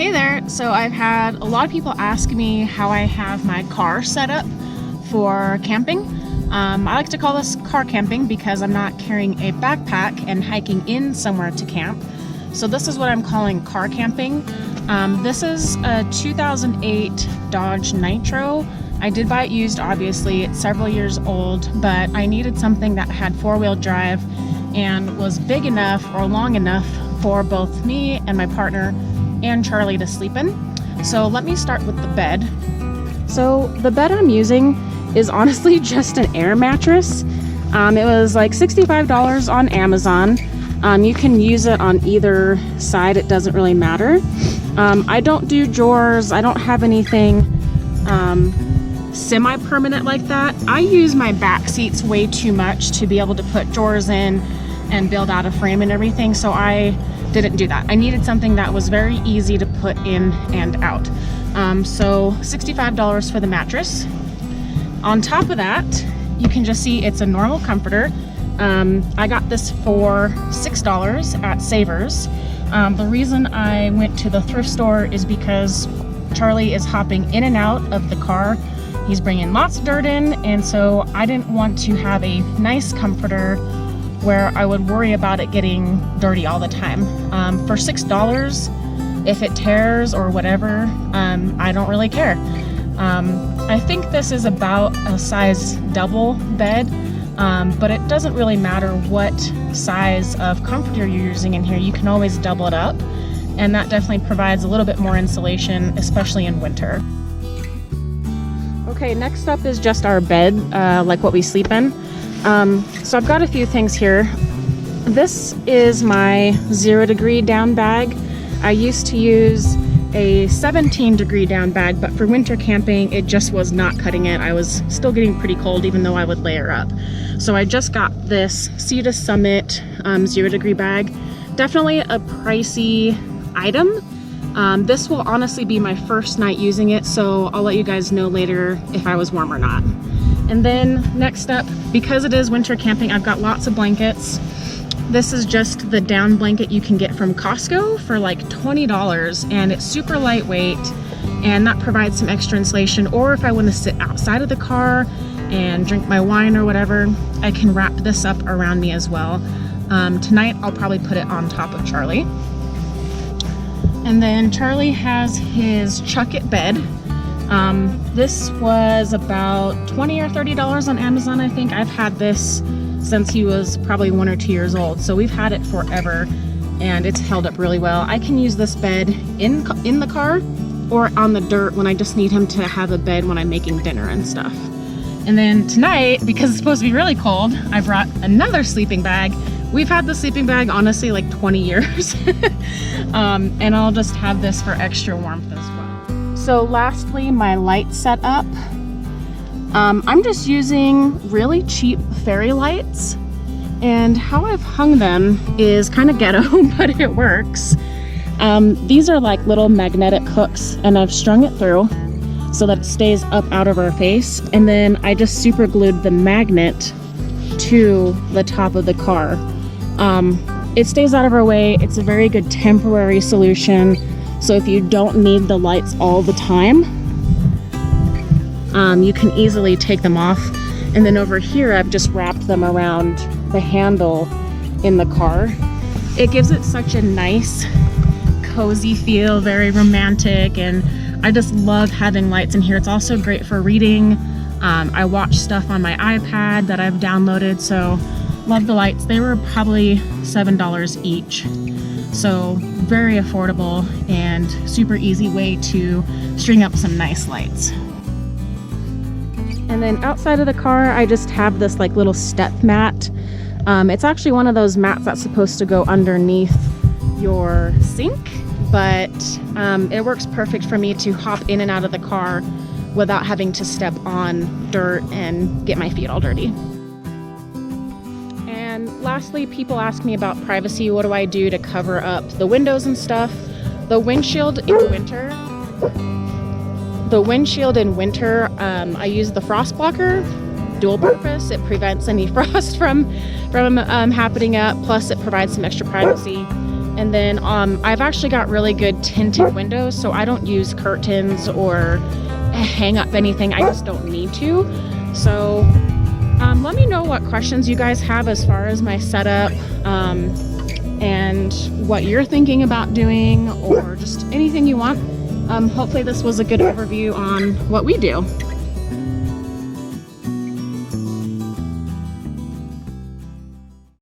Hey there, so I've had a lot of people ask me how I have my car set up for camping. I like to call this car camping because I'm not carrying a backpack and hiking in somewhere to camp. So this is what I'm calling car camping. This is a 2008 Dodge Nitro. I did buy it used, obviously. It's several years old, but I needed something that had four-wheel drive and was big enough or long enough for both me and my partner and Charlie to sleep in. So let me start with the bed. So the bed I'm using is honestly just an air mattress. It was like $65 on Amazon. You can use it on either side, it doesn't really matter. I don't do drawers, I don't have anything semi-permanent like that. I use my back seats way too much to be able to put drawers in and build out a frame and everything, so I didn't do that. I needed something that was very easy to put in and out. So $65 for the mattress. On top of that, you can just see it's a normal comforter. I got this for $6 at Savers. The reason I went to the thrift store is because Charlie is hopping in and out of the car. He's bringing lots of dirt in, and so I didn't want to have a nice comforter where I would worry about it getting dirty all the time. For $6, if it tears or whatever, I don't really care. I think this is about a size double bed, but it doesn't really matter what size of comforter you're using in here. You can always double it up, and that definitely provides a little bit more insulation, especially in winter. Okay, next up is just our bed, like what we sleep in. So I've got a few things here. This is my 0-degree down bag. I used to use a 17-degree down bag, but for winter camping, it just was not cutting it. I was still getting pretty cold even though I would layer up. So I just got this Sea to Summit 0-degree bag. Definitely a pricey item. This will honestly be my first night using it, so I'll let you guys know later if I was warm or not. And then next up, because it is winter camping, I've got lots of blankets. This is just the down blanket you can get from Costco for like $20, and it's super lightweight, and that provides some extra insulation. Or if I want to sit outside of the car and drink my wine or whatever, I can wrap this up around me as well. Tonight I'll probably put it on top of Charlie. And then Charlie has his Chuck It bed. This was about $20 or $30 on Amazon, I think. I've had this since he was probably 1 or 2 years old, so we've had it forever, and it's held up really well. I can use this bed in the car or on the dirt when I just need him to have a bed when I'm making dinner and stuff. And then tonight, because it's supposed to be really cold, I brought another sleeping bag. We've had the sleeping bag honestly like 20 years. And I'll just have this for extra warmth as well. So lastly, my light setup. I'm just using really cheap fairy lights, and how I've hung them is kind of ghetto, but it works. These are like little magnetic hooks, and I've strung it through so that it stays up out of our face, and then I just super glued the magnet to the top of the car. It stays out of our way. It's a very good temporary solution. So if you don't need the lights all the time, you can easily take them off. And then over here, I've just wrapped them around the handle in the car. It gives it such a nice, cozy feel, very romantic, and I just love having lights in here. It's also great for reading. I watch stuff on my iPad that I've downloaded, so love the lights. They were probably $7 each. So very affordable and super easy way to string up some nice lights. And then outside of the car, I just have this like little step mat. It's actually one of those mats that's supposed to go underneath your sink, but it works perfect for me to hop in and out of the car without having to step on dirt and get my feet all dirty. And lastly, people ask me about privacy. What do I do to cover up the windows and stuff? The windshield in winter, I use the frost blocker, dual purpose. It prevents any frost from happening up, plus it provides some extra privacy. And then I've actually got really good tinted windows, so I don't use curtains or hang up anything. I just don't need to. So let me know what questions you guys have as far as my setup, and what you're thinking about doing, or just anything you want. Hopefully this was a good overview on what we do.